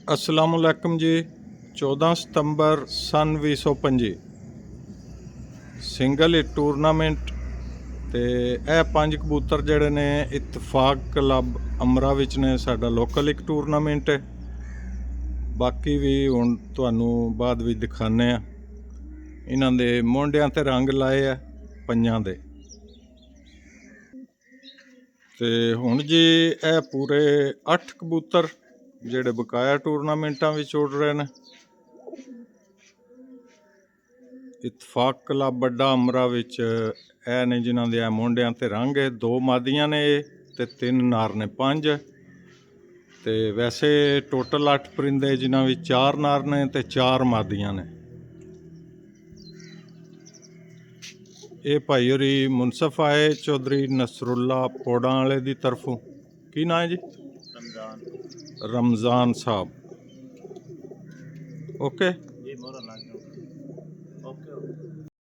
असलामुअलैकुम जी। 14 सितंबर सन 2025 single hit tournament ते ਇਹ 5 कबूतर ਜਿਹੜੇ ਨੇ इतफाक क्लब अमरा ਵਿੱਚ ਨੇ। ਸਾਡਾ ਲੋਕਲ ਇੱਕ ਟੂਰਨਾਮੈਂਟ ਹੈ। ਬਾਕੀ ਵੀ ਹੁਣ ਤੁਹਾਨੂੰ ਬਾਅਦ ਵਿੱਚ ਦਿਖਾਣੇ ਆ। ਇਹਨਾਂ ਦੇ ਮੋਢਿਆਂ ਤੇ ਰੰਗ ਲਾਏ ਆ ਪੰਜਾਂ ਦੇ। ਤੇ ਹੁਣ ਜੀ ਇਹ ਪੂਰੇ 8 ਕਬੂਤਰ ਜਿਹੜੇ ਬਕਾਇਆ ਟੂਰਨਾਮੈਂਟਾਂ ਵਿੱਚ ਉੱਡ ਰਹੇ ਨੇ। इतफाक क्लब बड़ा अमरा विच ए ने जिन्हां दे मुंडियां ते रंग है। 2 मादियां ने ते 3 नार ने 5 ते वैसे टोटल 8 परिंदे जिन्हां विच 4 नार ने ते 4 मादियां ने। ये भाई होरी मुनसफ आए चौधरी नसरुल्ला पौड़ा वाले दी तरफों। की नाम है जी? रमजान साहब। ओके